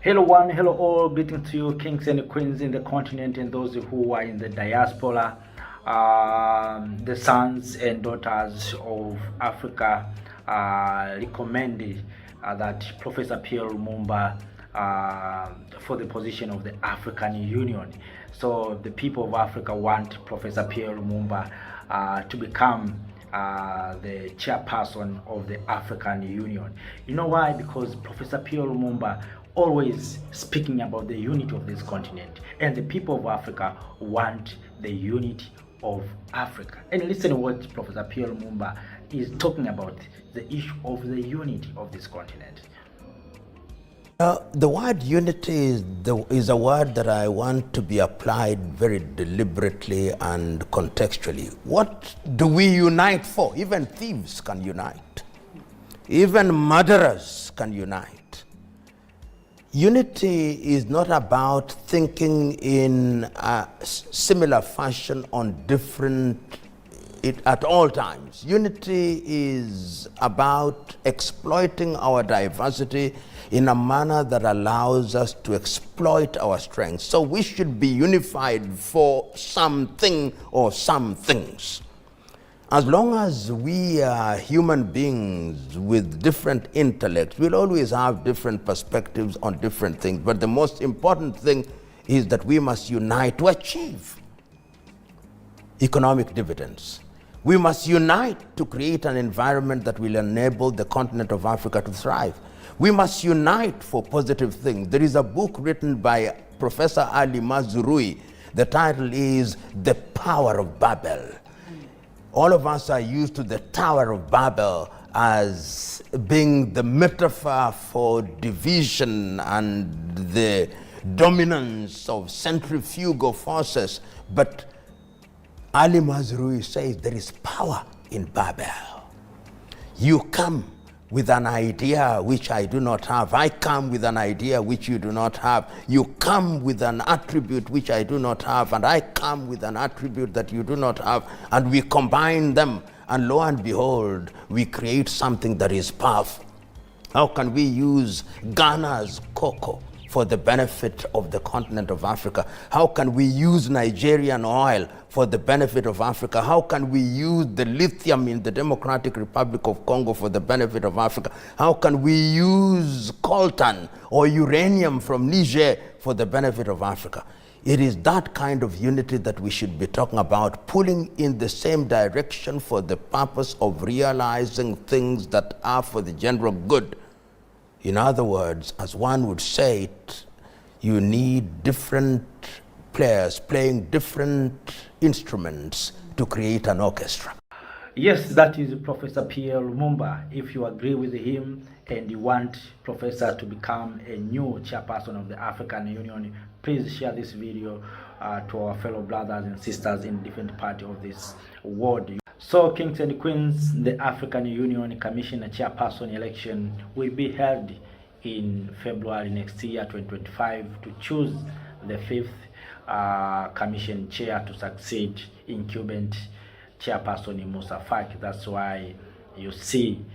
Hello one, hello all, greetings to you kings and queens in the continent and those who are in the diaspora, the sons and daughters of Africa. Recommended that Professor Pierre Lumumba for the position of the African Union. So the people of Africa want Professor Pierre Lumumba to become the chairperson of the African Union. You know why? Because Professor Pierre Lumumba always speaking about the unity of this continent, and the people of Africa want the unity of Africa. And listen to what Professor Pierre Lumumba is talking about, the issue of the unity of this continent. The word unity is a word that I want to be applied very deliberately and contextually. What do we unite for? Even thieves can unite. Even murderers can unite. Unity is not about thinking in a similar fashion at all times. Unity is about exploiting our diversity in a manner that allows us to exploit our strengths. So we should be unified for something or some things. As long as we are human beings with different intellects, we'll always have different perspectives on different things. But the most important thing is that we must unite to achieve economic dividends. We must unite to create an environment that will enable the continent of Africa to thrive. We must unite for positive things. There is a book written by Professor Ali Mazrui. The title is The Power of Babel. All of us are used to the Tower of Babel as being the metaphor for division and the dominance of centrifugal forces. But Ali Mazrui says there is power in Babel. You come with an idea which I do not have. I come with an idea which you do not have. You come with an attribute which I do not have, and I come with an attribute that you do not have, and we combine them, and lo and behold, we create something that is powerful. How can we use Ghana's cocoa for the benefit of the continent of Africa? How can we use Nigerian oil for the benefit of Africa? How can we use the lithium in the Democratic Republic of Congo for the benefit of Africa? How can we use coltan or uranium from Niger for the benefit of Africa? It is that kind of unity that we should be talking about, pulling in the same direction for the purpose of realizing things that are for the general good. In other words, as one would say it, you need different players playing different instruments to create an orchestra. Yes, that is Professor Pierre Lumumba. If you agree with him and you want Professor to become a new chairperson of the African Union, please share this video to our fellow brothers and sisters in different parts of this world. So, kings and queens, the African Union Commissioner Chairperson election will be held in February next year, 2025, to choose the fifth Commission Chair to succeed incumbent Chairperson Musa Faki. That's why you see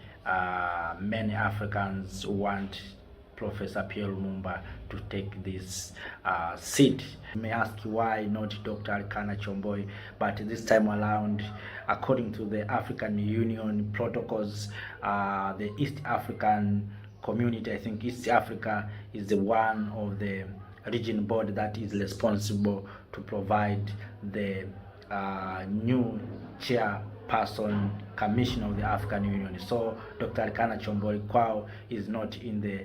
many Africans want Professor Pierre Lumumba to take this seat. You may ask why not Dr. Alkana Chomboy, but this time around, according to the African Union protocols, the East African community, I think East Africa is the one of the region board that is responsible to provide the new chairperson commission of the African Union. So Dr. Alkana Chomboy Kwao is not in the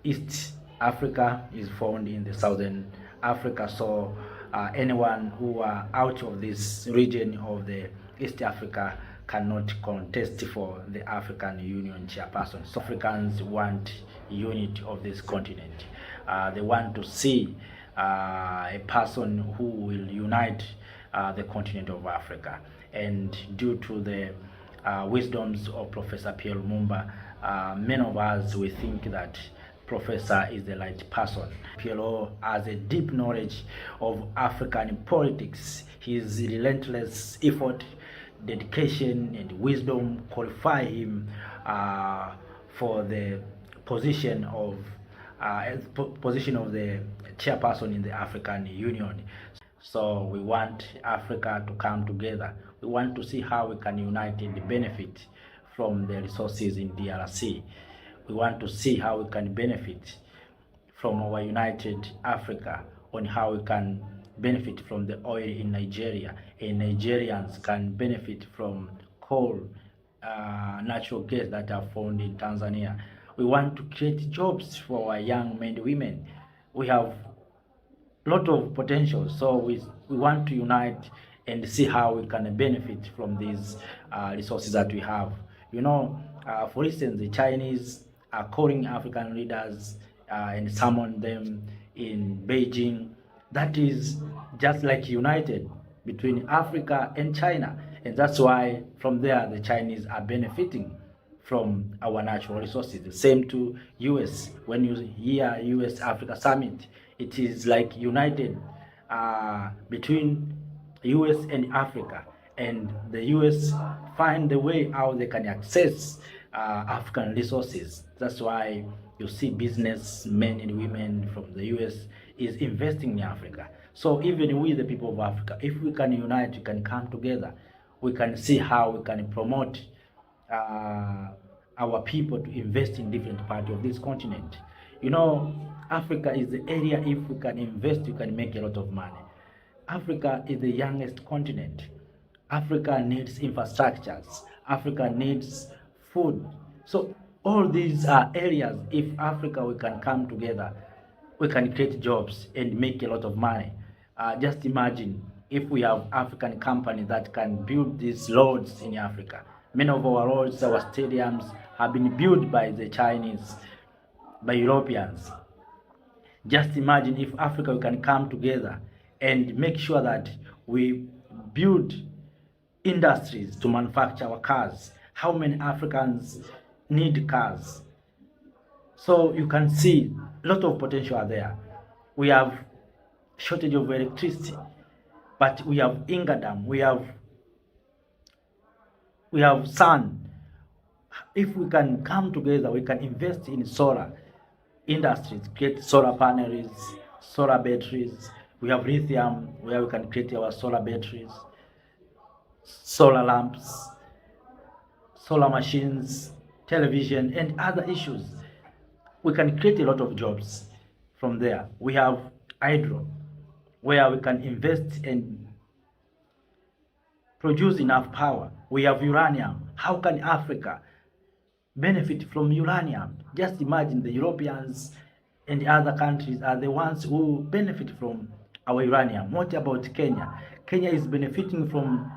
East Africa, is found in the Southern Africa. So anyone who are out of this region of the East Africa cannot contest for the African Union chairperson. So Africans want unity of this continent. They want to see a person who will unite the continent of Africa. And due to the wisdoms of Professor Pierre Lumumba, many of us, we think that Professor is the right person. PLO has a deep knowledge of African politics. His relentless effort, dedication, and wisdom qualify him for the position of position of the chairperson in the African Union. So we want Africa to come together. We want to see how we can unite and benefit from the resources in DRC. We want to see how we can benefit from our united Africa, on how we can benefit from the oil in Nigeria, and Nigerians can benefit from coal, natural gas that are found in Tanzania. We want to create jobs for our young men and women. We have a lot of potential, so we want to unite and see how we can benefit from these resources that we have. You know, for instance, the Chinese are calling African leaders and summon them in Beijing. That is just like united between Africa and China, and that's why from there the Chinese are benefiting from our natural resources. The same to US. When you hear US Africa Summit, it is like united between US and Africa, and the US find the way how they can access African resources. That's why you see businessmen and women from the US is investing in Africa. So even we, the people of Africa, if we can unite, we can come together, we can see how we can promote our people to invest in different parts of this continent. You know, Africa is the area, if we can invest, we can make a lot of money. Africa is the youngest continent. Africa needs infrastructures. Africa needs food. So all these are areas, if Africa we can come together, we can create jobs and make a lot of money. Just imagine if we have African companies that can build these roads in Africa. Many of our roads, our stadiums have been built by the Chinese, by Europeans. Just imagine if Africa we can come together and make sure that we build industries to manufacture our cars. How many Africans need cars? So you can see a lot of potential are there. We have shortage of electricity, but we have Ingadam, we have sun. If we can come together, we can invest in solar industries, create solar panels, solar batteries. We have lithium where we can create our solar batteries, solar lamps, solar machines, television, and other issues. We can create a lot of jobs from there. We have hydro, where we can invest and produce enough power. We have uranium. How can Africa benefit from uranium? Just imagine the Europeans and the other countries are the ones who benefit from our uranium. What about Kenya? Kenya is benefiting from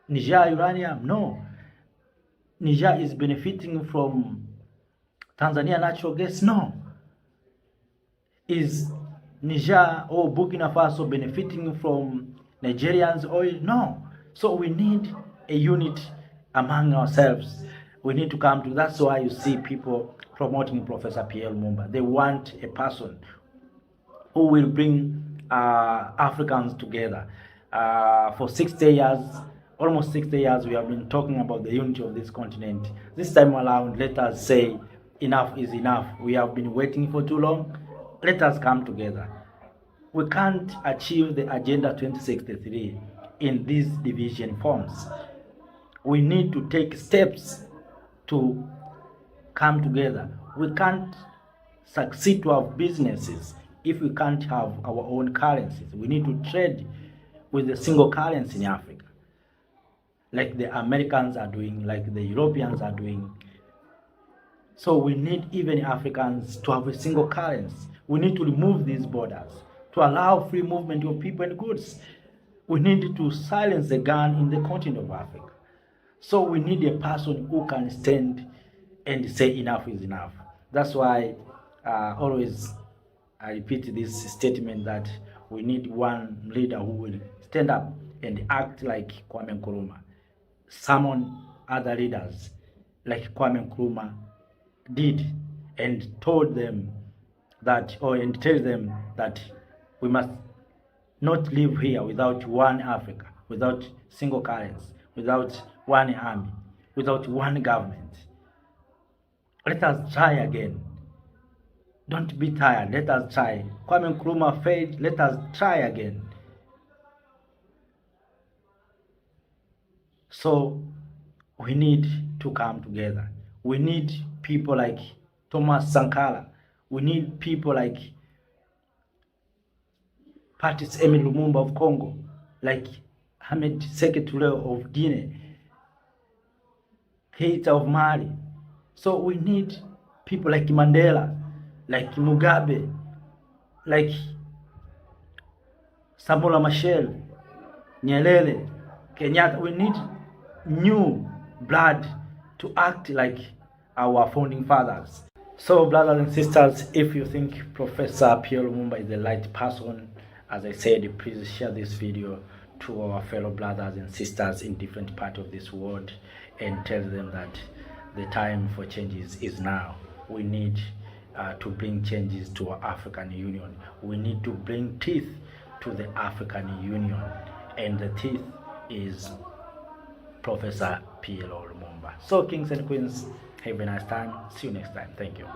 Niger uranium? No. Niger is benefiting from Tanzania natural gas? No. Is Niger or Burkina Faso benefiting from Nigerians oil? No. So we need a unit among ourselves. We need to come to, that's why you see people promoting Professor PL Lumumba. They want a person who will bring Africans together. For 60 years, almost 60 years, we have been talking about the unity of this continent. This time around, let us say enough is enough. We have been waiting for too long. Let us come together. We can't achieve the Agenda 2063 in these division forms. We need to take steps to come together. We can't succeed to have businesses if we can't have our own currencies. We need to trade with a single currency in Africa, like the Americans are doing, like the Europeans are doing. So we need even Africans to have a single currency. We need to remove these borders to allow free movement of people and goods. We need to silence the gun in the continent of Africa. So we need a person who can stand and say enough is enough. That's why always I repeat this statement that we need one leader who will stand up and act like Kwame Nkrumah. Summon other leaders like Kwame Nkrumah did and told them that, and tell them that we must not live here without one Africa, without single currency, without one army, without one government. Let us try again. Don't be tired. Let us try. Kwame Nkrumah failed. Let us try again. So we need to come together. We need people like Thomas Sankara. We need people like Patrice Emery Lumumba of Congo, like Ahmed Sékou Touré of Guinea, Keita of Mali. So we need people like Mandela, like Mugabe, like Samora Machel, Nyerere, Kenyatta. We need new blood to act like our founding fathers. So, brothers and sisters, if you think Professor Pierre Lumumba is the right person, as I said, please share this video to our fellow brothers and sisters in different parts of this world and tell them that the time for changes is now. We need to bring changes to our African Union. We need to bring teeth to the African Union, and the teeth is Professor PLO Lumumba. So, kings and queens, have a nice time. See you next time. Thank you.